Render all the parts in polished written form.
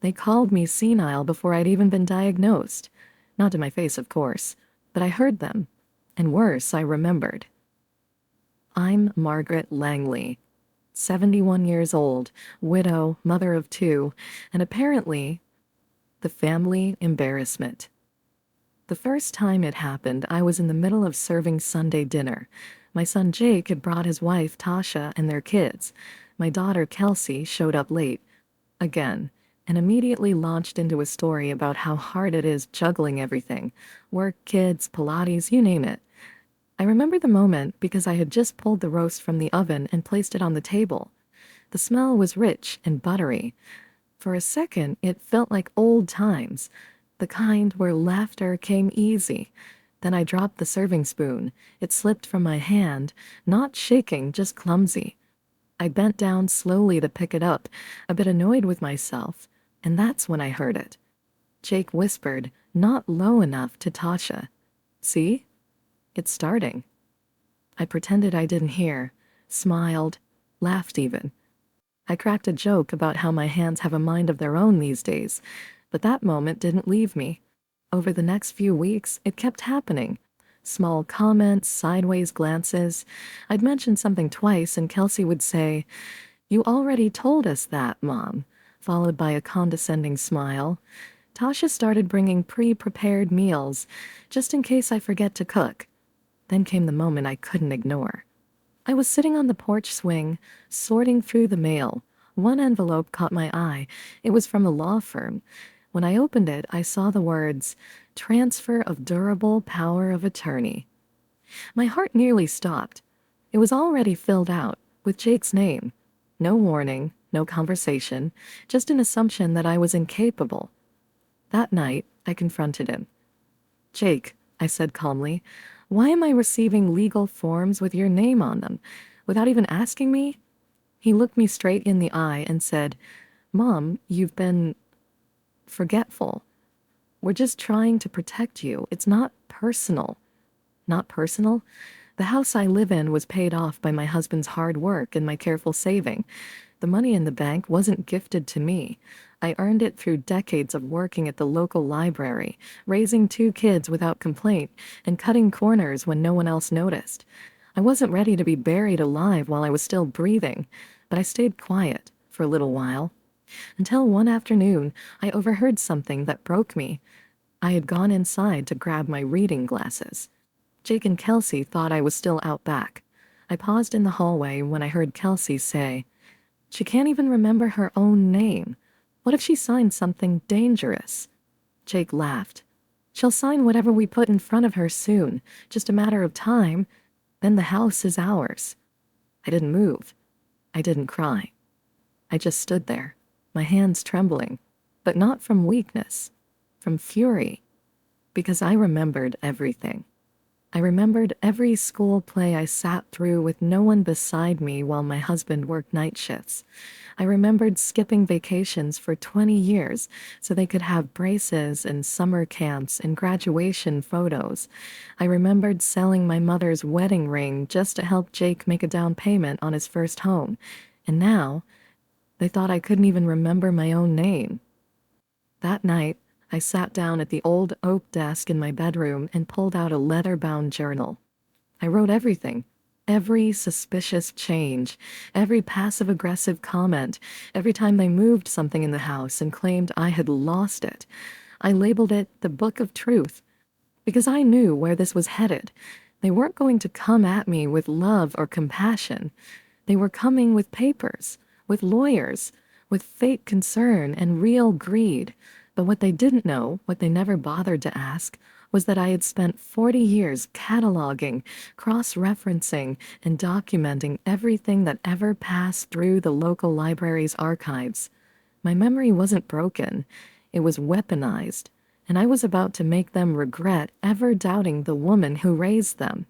They called me senile before I'd even been diagnosed. Not to my face, of course, but I heard them. And worse, I remembered. I'm Margaret Langley, 71 years old, widow, mother of two, and apparently the family embarrassment. The first time it happened, I was in the middle of serving Sunday dinner. My son Jake had brought his wife Tasha and their kids. My daughter Kelsey showed up late, again, and immediately launched into a story about how hard it is juggling everything. Work, kids, Pilates, you name it. I remember the moment because I had just pulled the roast from the oven and placed it on the table. The smell was rich and buttery. For a second, it felt like old times, the kind where laughter came easy. Then I dropped the serving spoon. It slipped from my hand, not shaking, just clumsy. I bent down slowly to pick it up, a bit annoyed with myself, and that's when I heard it. Jake whispered, not low enough, to Tasha. "See? It's starting." I pretended I didn't hear, smiled, laughed even. I cracked a joke about how my hands have a mind of their own these days, but that moment didn't leave me. Over the next few weeks, it kept happening. Small comments, sideways glances. I'd mention something twice and Kelsey would say, "You already told us that, Mom," followed by a condescending smile. Tasha started bringing pre-prepared meals, just in case I forget to cook. Then came the moment I couldn't ignore. I was sitting on the porch swing, sorting through the mail. One envelope caught my eye. It was from a law firm. When I opened it, I saw the words, "Transfer of durable power of attorney." My heart nearly stopped. It was already filled out, with Jake's name. No warning, no conversation, just an assumption that I was incapable. That night, I confronted him. "Jake," I said calmly, "why am I receiving legal forms with your name on them, without even asking me?" He looked me straight in the eye and said, "Mom, you've been forgetful. We're just trying to protect you. It's not personal." Not personal? The house I live in was paid off by my husband's hard work and my careful saving. The money in the bank wasn't gifted to me. I earned it through decades of working at the local library, raising two kids without complaint, and cutting corners when no one else noticed. I wasn't ready to be buried alive while I was still breathing, but I stayed quiet for a little while. Until one afternoon, I overheard something that broke me. I had gone inside to grab my reading glasses. Jake and Kelsey thought I was still out back. I paused in the hallway when I heard Kelsey say, "She can't even remember her own name. What if she signed something dangerous?" Jake laughed. "She'll sign whatever we put in front of her soon, just a matter of time. Then the house is ours." I didn't move. I didn't cry. I just stood there, my hands trembling, but not from weakness, from fury, because I remembered everything. I remembered every school play I sat through with no one beside me while my husband worked night shifts. I remembered skipping vacations for 20 years so they could have braces and summer camps and graduation photos. I remembered selling my mother's wedding ring just to help Jake make a down payment on his first home. And now, they thought I couldn't even remember my own name. That night, I sat down at the old oak desk in my bedroom and pulled out a leather-bound journal. I wrote everything. Every suspicious change, every passive-aggressive comment, every time they moved something in the house and claimed I had lost it. I labeled it the Book of Truth, because I knew where this was headed. They weren't going to come at me with love or compassion. They were coming with papers, with lawyers, with fake concern and real greed. But what they didn't know, what they never bothered to ask, was that I had spent 40 years cataloging, cross-referencing, and documenting everything that ever passed through the local library's archives. My memory wasn't broken, it was weaponized, and I was about to make them regret ever doubting the woman who raised them.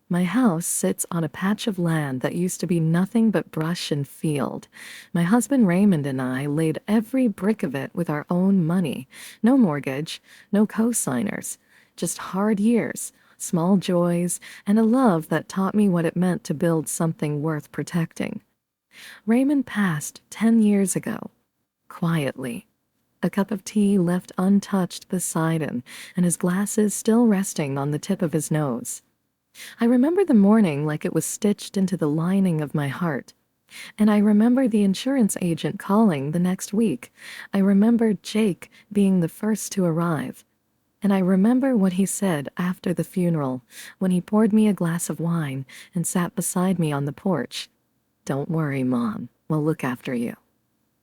My house sits on a patch of land that used to be nothing but brush and field. My husband Raymond and I laid every brick of it with our own money. No mortgage, no co-signers, just hard years, small joys, and a love that taught me what it meant to build something worth protecting. Raymond passed 10 years ago, quietly. a cup of tea left untouched beside him, and his glasses still resting on the tip of his nose. I remember the morning like it was stitched into the lining of my heart. And I remember the insurance agent calling the next week. I remember Jake being the first to arrive. And I remember what he said after the funeral, when he poured me a glass of wine and sat beside me on the porch. "Don't worry, Mom. We'll look after you."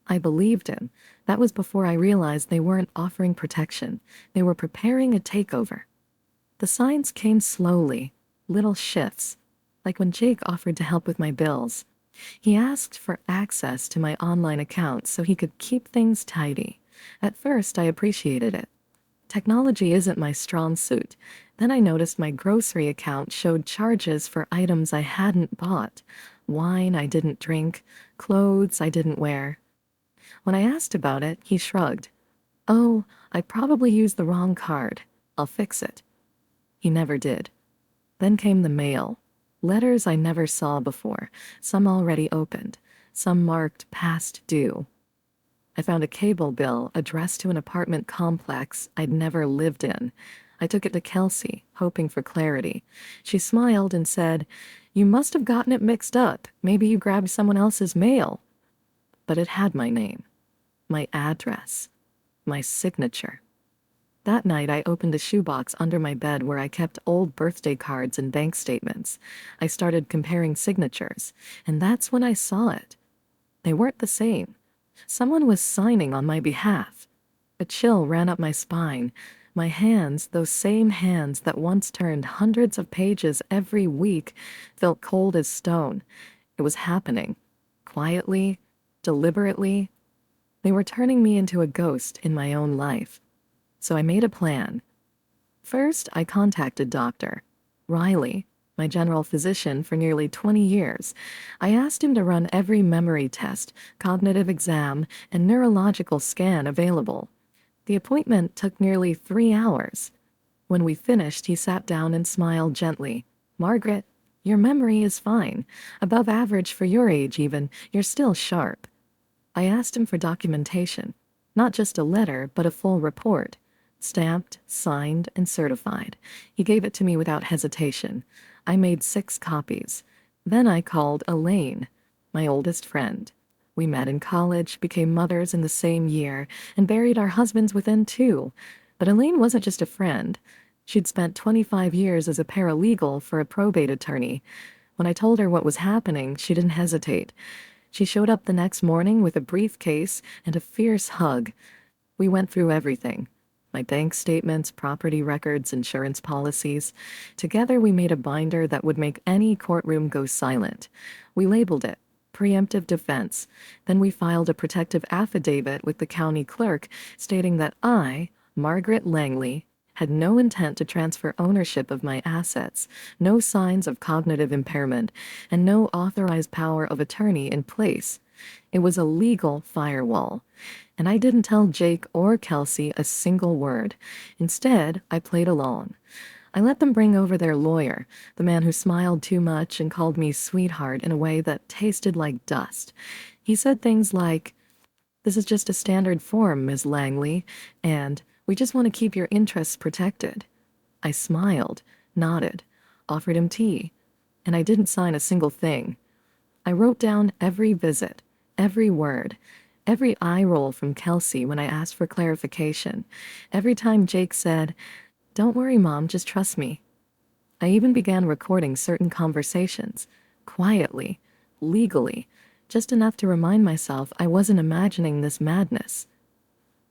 I believed him. That was before I realized they weren't offering protection. They were preparing a takeover. The signs came slowly, little shifts, like when Jake offered to help with my bills. He asked for access to my online account so he could keep things tidy. At first, I appreciated it. Technology isn't my strong suit. Then I noticed my grocery account showed charges for items I hadn't bought. Wine I didn't drink, clothes I didn't wear. When I asked about it, he shrugged. "Oh, I probably used the wrong card. I'll fix it." He never did. Then came the mail. Letters I never saw before, some already opened, some marked past due. I found a cable bill addressed to an apartment complex I'd never lived in. I took it to Kelsey, hoping for clarity. She smiled and said, "You must have gotten it mixed up. Maybe you grabbed someone else's mail." But it had my name, my address, my signature. That night, I opened a shoebox under my bed where I kept old birthday cards and bank statements. I started comparing signatures, and that's when I saw it. They weren't the same. Someone was signing on my behalf. A chill ran up my spine. My hands, those same hands that once turned hundreds of pages every week, felt cold as stone. It was happening. Quietly, deliberately. They were turning me into a ghost in my own life. So I made a plan. First, I contacted Dr. Riley, my general physician for nearly 20 years. I asked him to run every memory test, cognitive exam, and neurological scan available. The appointment took nearly 3 hours. When we finished, he sat down and smiled gently. "Margaret, your memory is fine. Above average for your age even. You're still sharp." I asked him for documentation. Not just a letter, but a full report. Stamped, signed, and certified. He gave it to me without hesitation. I made 6 copies. Then I called Elaine, my oldest friend. We met in college, became mothers in the same year, and buried our husbands within 2. But Elaine wasn't just a friend. She'd spent 25 years as a paralegal for a probate attorney. When I told her what was happening, she didn't hesitate. She showed up the next morning with a briefcase and a fierce hug. We went through everything. My bank statements, property records, insurance policies. Together we made a binder that would make any courtroom go silent. We labeled it preemptive defense. Then we filed a protective affidavit with the county clerk stating that I, Margaret Langley, had no intent to transfer ownership of my assets, no signs of cognitive impairment, and no authorized power of attorney in place. It was a legal firewall. And I didn't tell Jake or Kelsey a single word. Instead, I played along. I let them bring over their lawyer, the man who smiled too much and called me sweetheart in a way that tasted like dust. He said things like, "This is just a standard form, Ms. Langley," and "We just want to keep your interests protected." I smiled, nodded, offered him tea, and I didn't sign a single thing. I wrote down every visit, every word, every eye roll from Kelsey when I asked for clarification, every time Jake said, "Don't worry, Mom, just trust me." I even began recording certain conversations, quietly, legally, just enough to remind myself I wasn't imagining this madness.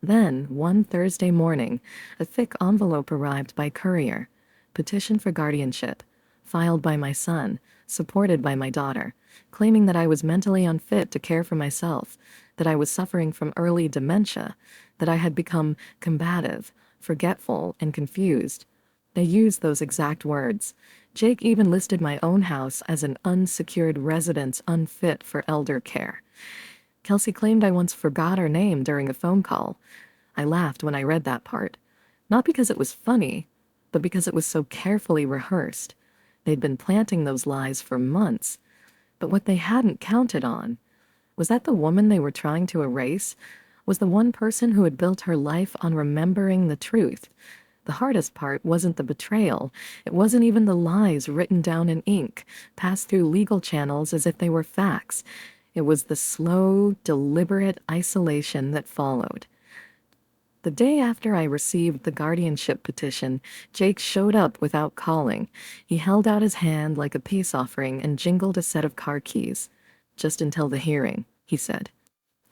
Then, one Thursday morning, a thick envelope arrived by courier, petition for guardianship, filed by my son, supported by my daughter, claiming that I was mentally unfit to care for myself, that I was suffering from early dementia, that I had become combative, forgetful, and confused. They used those exact words. Jake even listed my own house as an unsecured residence unfit for elder care. Kelsey claimed I once forgot her name during a phone call. I laughed when I read that part. Not because it was funny, but because it was so carefully rehearsed. They'd been planting those lies for months. But what they hadn't counted on was that the woman they were trying to erase was the one person who had built her life on remembering the truth. The hardest part wasn't the betrayal. It wasn't even the lies written down in ink, passed through legal channels as if they were facts. It was the slow, deliberate isolation that followed. The day after I received the guardianship petition, Jake showed up without calling. He held out his hand like a peace offering and jingled a set of car keys. "Just until the hearing," he said.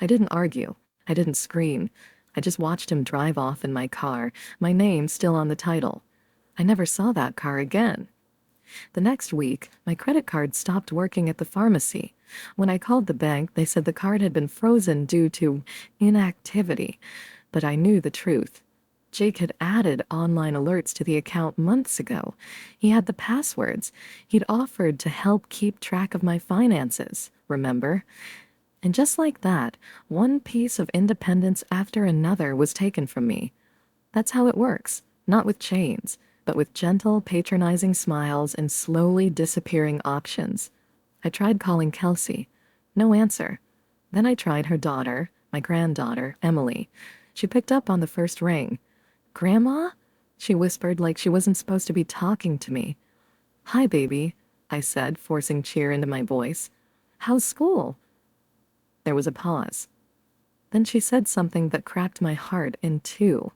I didn't argue. I didn't scream. I just watched him drive off in my car, my name still on the title. I never saw that car again. The next week, my credit card stopped working at the pharmacy. When I called the bank, they said the card had been frozen due to inactivity. But I knew the truth. Jake had added online alerts to the account months ago. He had the passwords. He'd offered to help keep track of my finances, remember? And just like that, one piece of independence after another was taken from me. That's how it works, not with chains, but with gentle, patronizing smiles and slowly disappearing options. I tried calling Kelsey. No answer. Then I tried her daughter, my granddaughter, Emily. She picked up on the first ring. "Grandma?" she whispered like she wasn't supposed to be talking to me. "Hi, baby," I said, forcing cheer into my voice. "How's school?" There was a pause. Then she said something that cracked my heart in two.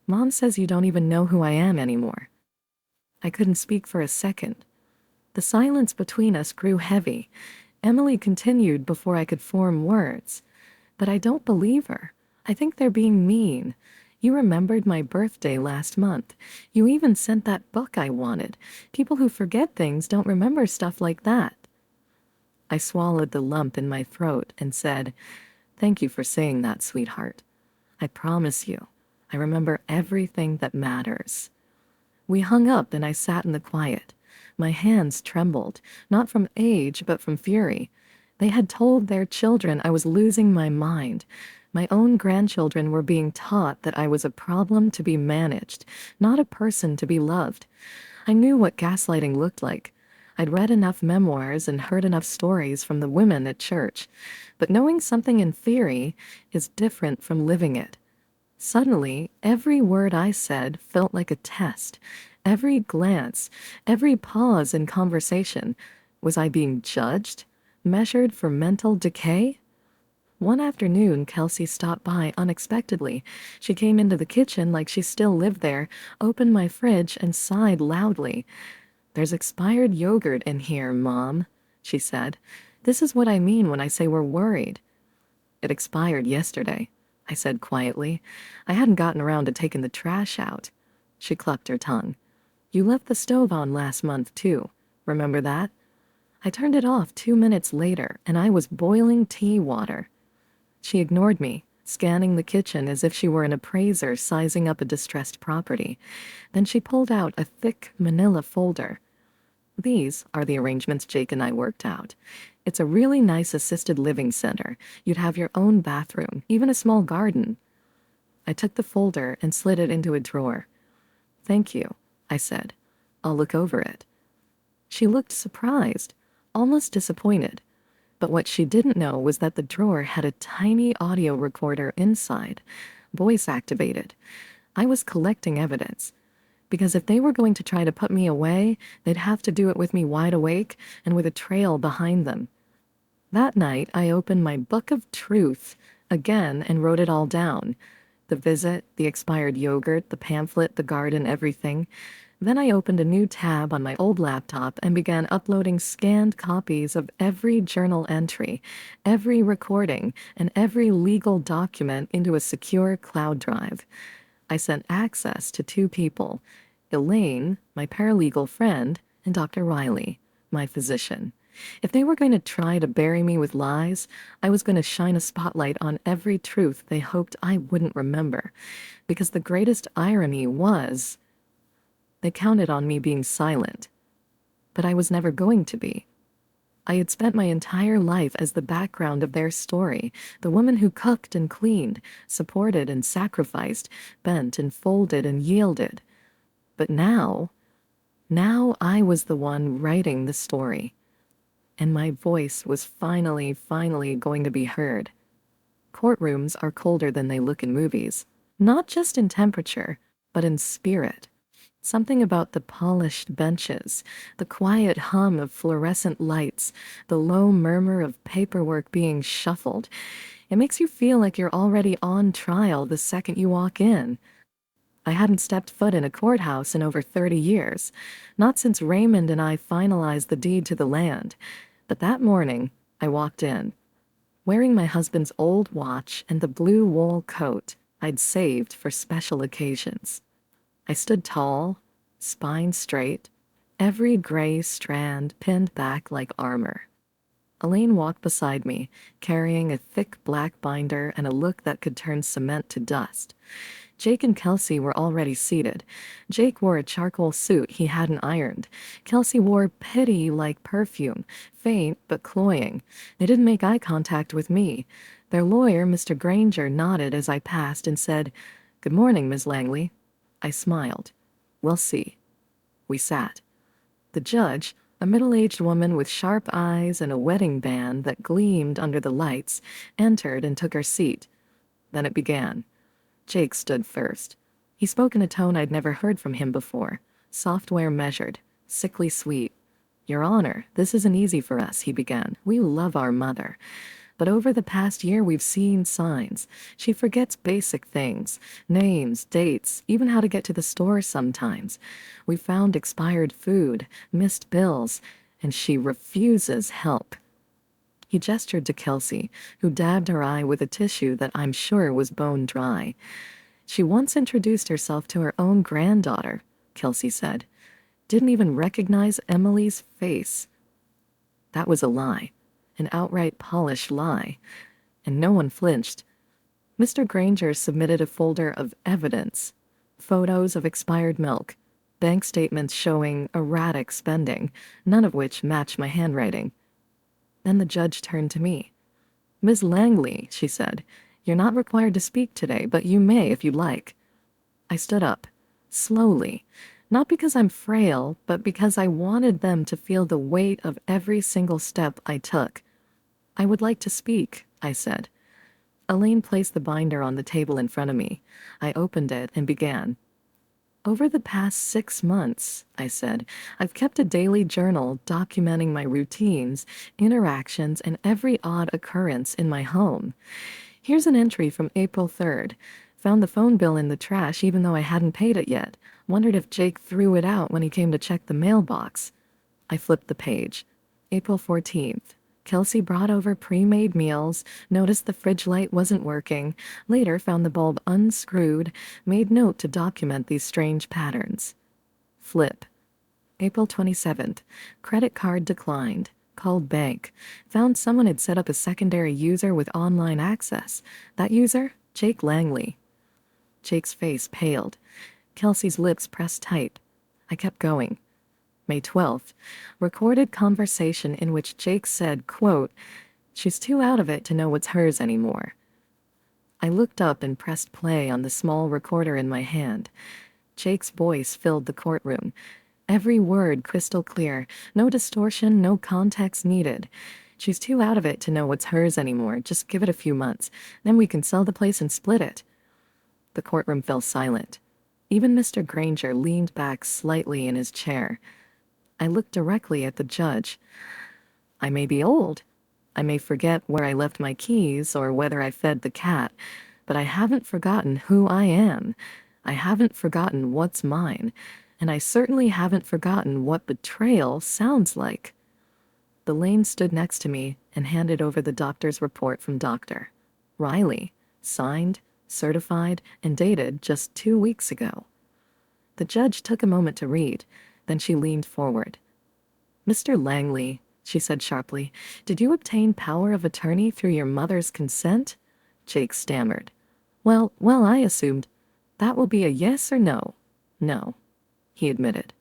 "Mom says you don't even know who I am anymore." I couldn't speak for a second. The silence between us grew heavy. Emily continued before I could form words. "But I don't believe her. I think they're being mean. You remembered my birthday last month. You even sent that book I wanted. People who forget things don't remember stuff like that." I swallowed the lump in my throat and said, "Thank you for saying that, sweetheart. I promise you, I remember everything that matters." We hung up and I sat in the quiet. My hands trembled, not from age, but from fury. They had told their children I was losing my mind. My own grandchildren were being taught that I was a problem to be managed, not a person to be loved. I knew what gaslighting looked like. I'd read enough memoirs and heard enough stories from the women at church. But knowing something in theory is different from living it. Suddenly, every word I said felt like a test. Every glance, every pause in conversation. Was I being judged? Measured for mental decay? One afternoon, Kelsey stopped by unexpectedly. She came into the kitchen like she still lived there, opened my fridge, and sighed loudly. "There's expired yogurt in here, Mom," she said. "This is what I mean when I say we're worried." "It expired yesterday," I said quietly. I hadn't gotten around to taking the trash out. She clucked her tongue. "You left the stove on last month, too. Remember that?" I turned it off 2 minutes later, and I was boiling tea water. She ignored me, scanning the kitchen as if she were an appraiser sizing up a distressed property. Then she pulled out a thick manila folder. "These are the arrangements Jake and I worked out. It's a really nice assisted living center. You'd have your own bathroom, even a small garden." I took the folder and slid it into a drawer. "Thank you," I said. "I'll look over it." She looked surprised, almost disappointed. But what she didn't know was that the drawer had a tiny audio recorder inside, voice activated. I was collecting evidence. Because if they were going to try to put me away, they'd have to do it with me wide awake and with a trail behind them. That night, I opened my book of truth again and wrote it all down. The visit, the expired yogurt, the pamphlet, the garden, everything. Then I opened a new tab on my old laptop and began uploading scanned copies of every journal entry, every recording, and every legal document into a secure cloud drive. I sent access to 2 people, Elaine, my paralegal friend, and Dr. Riley, my physician. If they were going to try to bury me with lies, I was going to shine a spotlight on every truth they hoped I wouldn't remember. Because the greatest irony was, they counted on me being silent. But I was never going to be. I had spent my entire life as the background of their story, the woman who cooked and cleaned, supported and sacrificed, bent and folded and yielded. But now I was the one writing the story. And my voice was finally going to be heard. Courtrooms are colder than they look in movies, not just in temperature, but in spirit. Something about the polished benches, the quiet hum of fluorescent lights, the low murmur of paperwork being shuffled. It makes you feel like you're already on trial the second you walk in. I hadn't stepped foot in a courthouse in over 30 years, not since Raymond and I finalized the deed to the land. But that morning, I walked in, wearing my husband's old watch and the blue wool coat I'd saved for special occasions. I stood tall, spine straight, every gray strand pinned back like armor. Elaine walked beside me, carrying a thick black binder and a look that could turn cement to dust. Jake and Kelsey were already seated. Jake wore a charcoal suit he hadn't ironed. Kelsey wore pity like perfume, faint but cloying. They didn't make eye contact with me. Their lawyer, Mr. Granger, nodded as I passed and said, "Good morning, Miss Langley." I smiled. "We'll see." We sat. The judge, a middle-aged woman with sharp eyes and a wedding band that gleamed under the lights, entered and took her seat. Then it began. Jake stood first. He spoke in a tone I'd never heard from him before, software measured, sickly sweet. "Your Honor, this isn't easy for us," he began. "We love our mother. But over the past year, we've seen signs. She forgets basic things, names, dates, even how to get to the store sometimes. We found expired food, missed bills, and she refuses help." He gestured to Kelsey, who dabbed her eye with a tissue that I'm sure was bone dry. "She once introduced herself to her own granddaughter," Kelsey said. "Didn't even recognize Emily's face." That was a lie, an outright polished lie, and no one flinched. Mr. Granger submitted a folder of evidence, photos of expired milk, bank statements showing erratic spending, none of which matched my handwriting. Then the judge turned to me. "Miss Langley," she said, "you're not required to speak today, but you may if you'd like." I stood up, slowly, not because I'm frail, but because I wanted them to feel the weight of every single step I took. "I would like to speak," I said. Elaine placed the binder on the table in front of me. I opened it and began. "Over the past 6 months," I said, "I've kept a daily journal documenting my routines, interactions, and every odd occurrence in my home. Here's an entry from April 3rd. Found the phone bill in the trash even though I hadn't paid it yet. Wondered if Jake threw it out when he came to check the mailbox." I flipped the page. April 14th. Kelsey brought over pre-made meals, noticed the fridge light wasn't working, later found the bulb unscrewed, made note to document these strange patterns. Flip. April 27th. Credit card declined. Called bank. Found someone had set up a secondary user with online access. That user? Jake Langley. Jake's face paled. Kelsey's lips pressed tight. I kept going. May 12th, recorded conversation in which Jake said, quote, "She's too out of it to know what's hers anymore." I looked up and pressed play on the small recorder in my hand. Jake's voice filled the courtroom. Every word crystal clear, no distortion, no context needed. "She's too out of it to know what's hers anymore. Just give it a few months. Then we can sell the place and split it." The courtroom fell silent. Even Mr. Granger leaned back slightly in his chair. I looked directly at the judge. I may be old. I may forget where I left my keys or whether I fed the cat, but I haven't forgotten who I am. I haven't forgotten what's mine, and I certainly haven't forgotten what betrayal sounds like. The Lane stood next to me and handed over the doctor's report from Dr. Riley, signed, certified, and dated just 2 weeks ago. The judge took a moment to read. Then she leaned forward. "Mr. Langley," she said sharply, "did you obtain power of attorney through your mother's consent?" Jake stammered. Well, I assumed. That will be a yes or no?" "No," he admitted.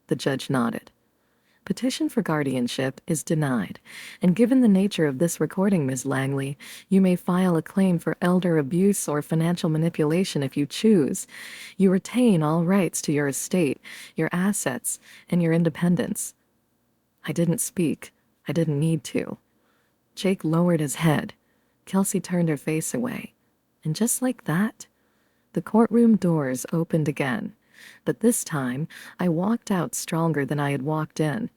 The judge nodded. "Petition for guardianship is denied, and given the nature of this recording, Ms. Langley, you may file a claim for elder abuse or financial manipulation if you choose. You retain all rights to your estate, your assets, and your independence." I didn't speak. I didn't need to. Jake lowered his head. Kelsey turned her face away. And just like that, the courtroom doors opened again. But this time, I walked out stronger than I had walked in.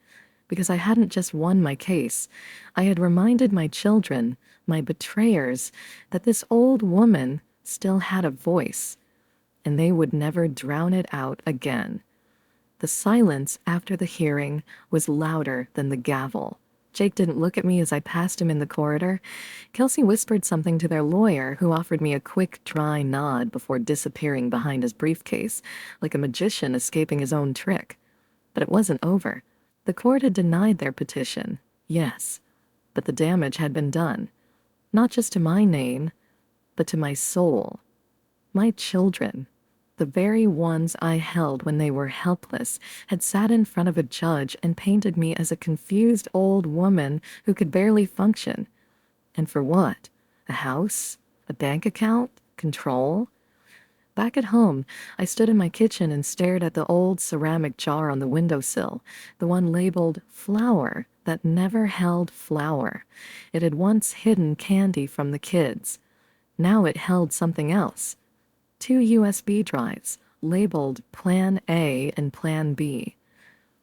Because I hadn't just won my case, I had reminded my children, my betrayers, that this old woman still had a voice, and they would never drown it out again. The silence after the hearing was louder than the gavel. Jake didn't look at me as I passed him in the corridor. Kelsey whispered something to their lawyer, who offered me a quick, dry nod before disappearing behind his briefcase, like a magician escaping his own trick. But it wasn't over. The court had denied their petition, yes, but the damage had been done. Not just to my name, but to my soul. My children, the very ones I held when they were helpless, had sat in front of a judge and painted me as a confused old woman who could barely function. And for what? A house? A bank account? Control? Back at home, I stood in my kitchen and stared at the old ceramic jar on the windowsill, the one labeled flour that never held flour. It had once hidden candy from the kids. Now it held something else. 2 USB drives, labeled Plan A and Plan B.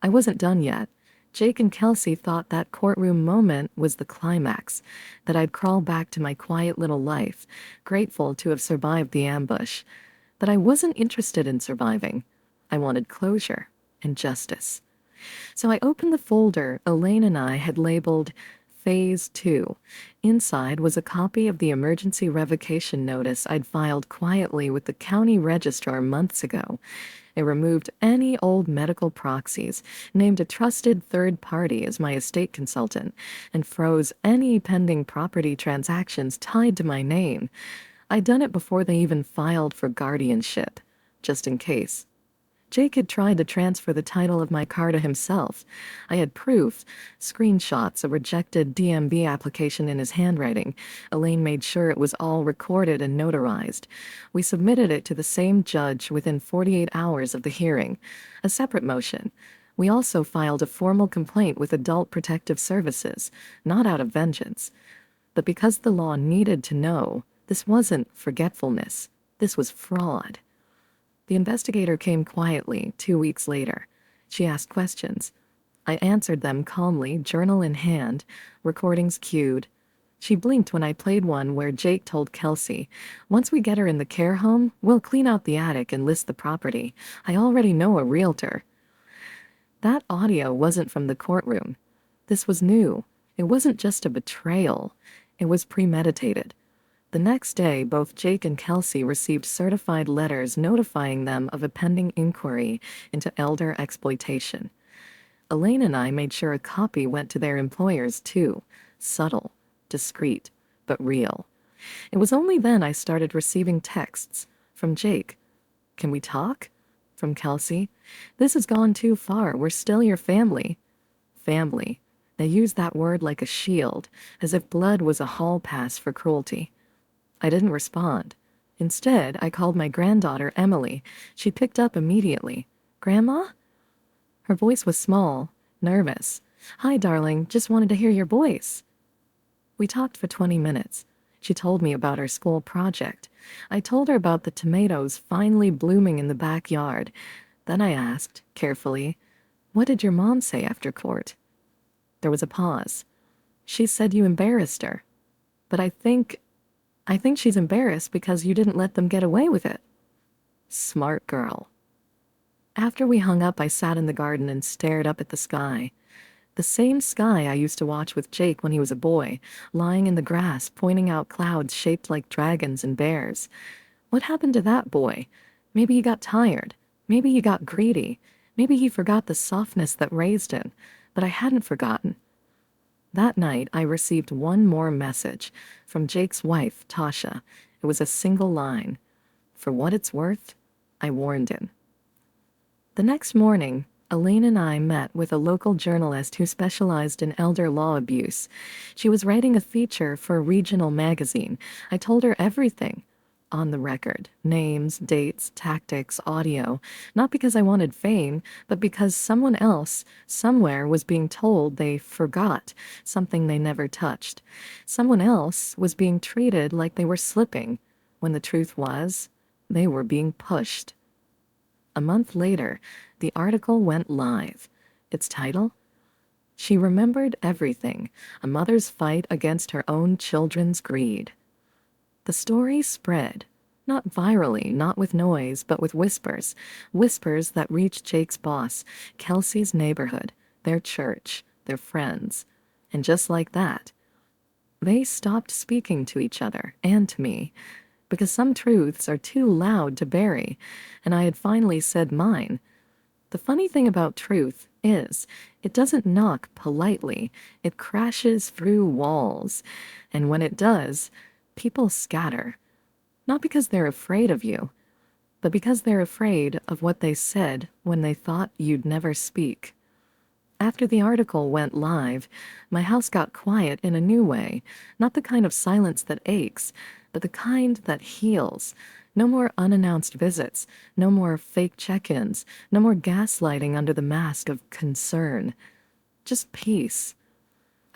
I wasn't done yet. Jake and Kelsey thought that courtroom moment was the climax, that I'd crawl back to my quiet little life, grateful to have survived the ambush. But I wasn't interested in surviving. I wanted closure and justice. So I opened the folder Elaine and I had labeled Phase 2. Inside was a copy of the emergency revocation notice I'd filed quietly with the county registrar months ago. It removed any old medical proxies, named a trusted third party as my estate consultant, and froze any pending property transactions tied to my name. I'd done it before they even filed for guardianship, just in case. Jake had tried to transfer the title of my car to himself. I had proof, screenshots, a rejected DMV application in his handwriting. Elaine made sure it was all recorded and notarized. We submitted it to the same judge within 48 hours of the hearing, a separate motion. We also filed a formal complaint with Adult Protective Services, not out of vengeance. But because the law needed to know, this wasn't forgetfulness. This was fraud. The investigator came quietly 2 weeks later. She asked questions. I answered them calmly, journal in hand, recordings cued. She blinked when I played one where Jake told Kelsey, "Once we get her in the care home, we'll clean out the attic and list the property. I already know a realtor." That audio wasn't from the courtroom. This was new. It wasn't just a betrayal. It was premeditated. The next day, both Jake and Kelsey received certified letters notifying them of a pending inquiry into elder exploitation. Elaine and I made sure a copy went to their employers too. Subtle, discreet, but real. It was only then I started receiving texts from Jake. "Can we talk?" From Kelsey. "This has gone too far. We're still your family." Family. They used that word like a shield, as if blood was a hall pass for cruelty. I didn't respond. Instead, I called my granddaughter, Emily. She picked up immediately. "Grandma?" Her voice was small, nervous. "Hi, darling. Just wanted to hear your voice." We talked for 20 minutes. She told me about her school project. I told her about the tomatoes finally blooming in the backyard. Then I asked, carefully, "What did your mom say after court?" There was a pause. "She said you embarrassed her. But I think she's embarrassed because you didn't let them get away with it." Smart girl. After we hung up, I sat in the garden and stared up at the sky. The same sky I used to watch with Jake when he was a boy, lying in the grass, pointing out clouds shaped like dragons and bears. What happened to that boy? Maybe he got tired. Maybe he got greedy. Maybe he forgot the softness that raised him. But I hadn't forgotten. That night, I received one more message from Jake's wife, Tasha. It was a single line. "For what it's worth," I warned him. The next morning, Elaine and I met with a local journalist who specialized in elder law abuse. She was writing a feature for a regional magazine. I told her everything. on the record. Names, dates, tactics, audio. Not because I wanted fame, but because someone else, somewhere, was being told they forgot something they never touched. Someone else was being treated like they were slipping, when the truth was, they were being pushed. A month later, the article went live. Its title? She Remembered Everything, a Mother's Fight Against Her Own Children's Greed. The story spread, not virally, not with noise, but with whispers. Whispers that reached Jake's boss, Kelsey's neighborhood, their church, their friends. And just like that, they stopped speaking to each other and to me, because some truths are too loud to bury, and I had finally said mine. The funny thing about truth is, it doesn't knock politely, it crashes through walls, and when it does, people scatter. Not because they're afraid of you, but because they're afraid of what they said when they thought you'd never speak. After the article went live, my house got quiet in a new way, not the kind of silence that aches, but the kind that heals. No more unannounced visits, no more fake check-ins, no more gaslighting under the mask of concern. Just peace.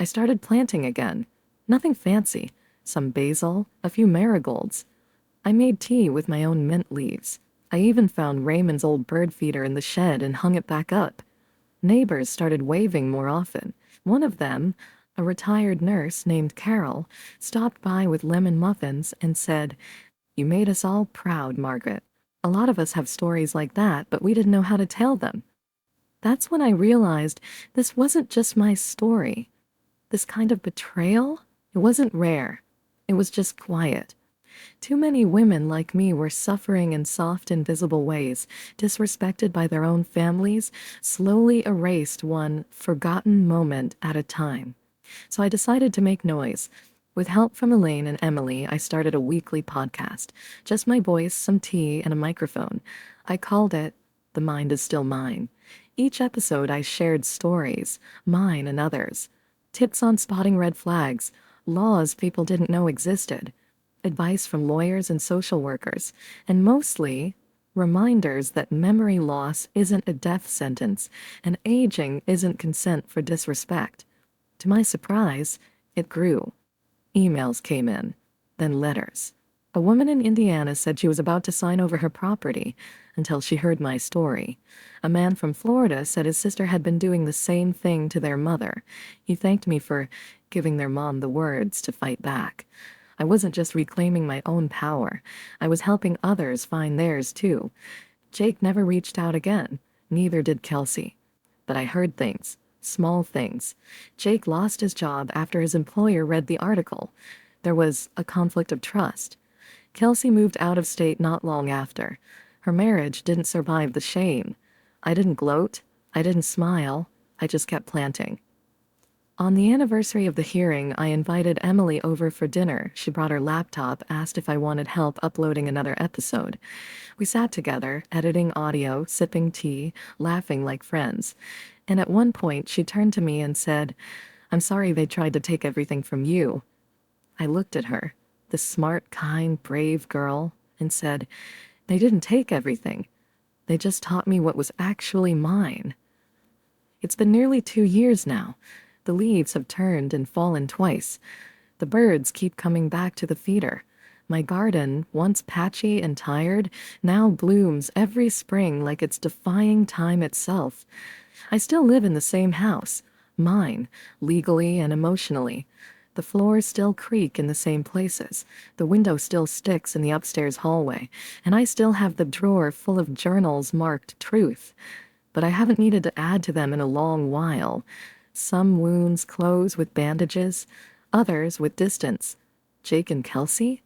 I started planting again. Nothing fancy. Some basil, a few marigolds. I made tea with my own mint leaves. I even found Raymond's old bird feeder in the shed and hung it back up. Neighbors started waving more often. One of them, a retired nurse named Carol, stopped by with lemon muffins and said, "You made us all proud, Margaret. A lot of us have stories like that, but we didn't know how to tell them." That's when I realized this wasn't just my story. This kind of betrayal, it wasn't rare. It was just quiet. Too many women like me were suffering in soft, invisible ways, disrespected by their own families, slowly erased one forgotten moment at a time. So I decided to make noise. With help from Elaine and Emily, I started a weekly podcast. Just my voice, some tea, and a microphone. I called it The Mind Is Still Mine. Each episode I shared stories, mine and others. Tips on spotting red flags, laws people didn't know existed, advice from lawyers and social workers, and mostly reminders that memory loss isn't a death sentence and aging isn't consent for disrespect. To my surprise, it grew. Emails came in, then letters. A woman in Indiana said she was about to sign over her property until she heard my story. A man from Florida said his sister had been doing the same thing to their mother. He thanked me for giving their mom the words to fight back. I wasn't just reclaiming my own power. I was helping others find theirs too. Jake never reached out again. Neither did Kelsey. But I heard things. Small things. Jake lost his job after his employer read the article. There was a conflict of trust. Kelsey moved out of state not long after. Her marriage didn't survive the shame. I didn't gloat. I didn't smile. I just kept planting. On the anniversary of the hearing, I invited Emily over for dinner. She brought her laptop, asked if I wanted help uploading another episode. We sat together, editing audio, sipping tea, laughing like friends. And at one point, she turned to me and said, "I'm sorry they tried to take everything from you." I looked at her, this smart, kind, brave girl, and said, "They didn't take everything. They just taught me what was actually mine." It's been nearly 2 years now. The leaves have turned and fallen twice. The birds keep coming back to the feeder. My garden, once patchy and tired, now blooms every spring like it's defying time itself. I still live in the same house, mine, legally and emotionally. The floors still creak in the same places. The window still sticks in the upstairs hallway, and I still have the drawer full of journals marked truth. But I haven't needed to add to them in a long while. Some wounds close with bandages, others with distance. Jake and Kelsey?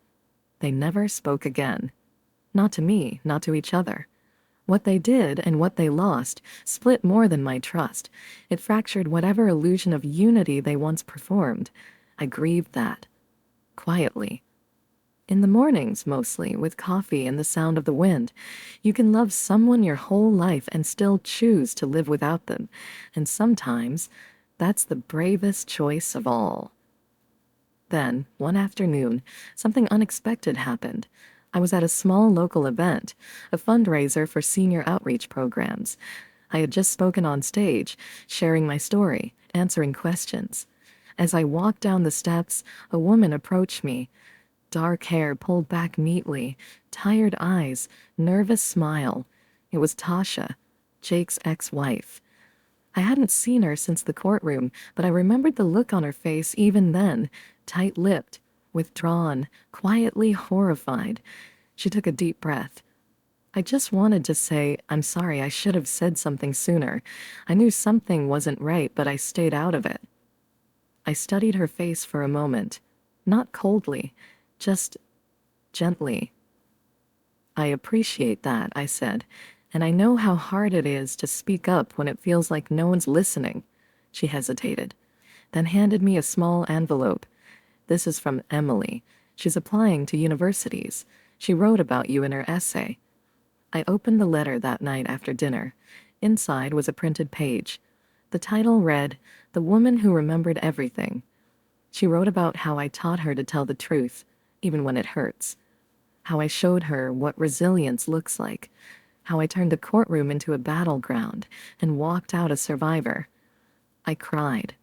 They never spoke again. Not to me, not to each other. What they did and what they lost split more than my trust. It fractured whatever illusion of unity they once performed. I grieved that. Quietly. In the mornings, mostly, with coffee and the sound of the wind. You can love someone your whole life and still choose to live without them. And sometimes, that's the bravest choice of all. Then, one afternoon, something unexpected happened. I was at a small local event, a fundraiser for senior outreach programs. I had just spoken on stage, sharing my story, answering questions. As I walked down the steps, a woman approached me. Dark hair pulled back neatly, tired eyes, nervous smile. It was Tasha, Jake's ex-wife. I hadn't seen her since the courtroom, but I remembered the look on her face even then, tight-lipped, withdrawn, quietly horrified. She took a deep breath. I just wanted to say, I'm sorry, I should have said something sooner. I knew something wasn't right, but I stayed out of it. I studied her face for a moment, not coldly, just gently. I appreciate that, I said, and I know how hard it is to speak up when it feels like no one's listening. She hesitated, then handed me a small envelope. This is from Emily. She's applying to universities. She wrote about you in her essay. I opened the letter that night after dinner. Inside was a printed page. The title read, "The Woman Who Remembered Everything." She wrote about how I taught her to tell the truth, even when it hurts. How I showed her what resilience looks like. How I turned the courtroom into a battleground and walked out a survivor. I cried,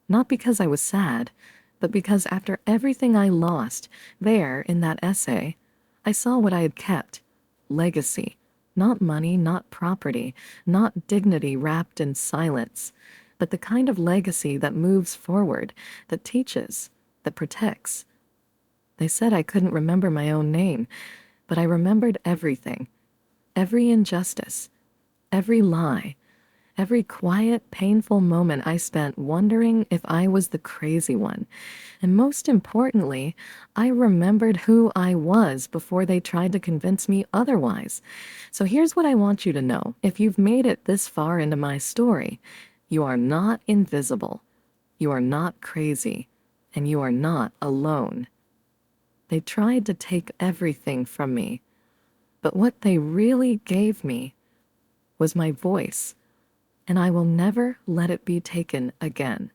not because I was sad, but because after everything I lost, there, in that essay, I saw what I had kept. Legacy. Not money, not property, not dignity wrapped in silence, but the kind of legacy that moves forward, that teaches, that protects. They said I couldn't remember my own name, but I remembered everything. Every injustice, every lie, every quiet, painful moment I spent wondering if I was the crazy one. And most importantly, I remembered who I was before they tried to convince me otherwise. So here's what I want you to know. If you've made it this far into my story, you are not invisible. You are not crazy. And you are not alone. They tried to take everything from me. But what they really gave me was my voice. And I will never let it be taken again.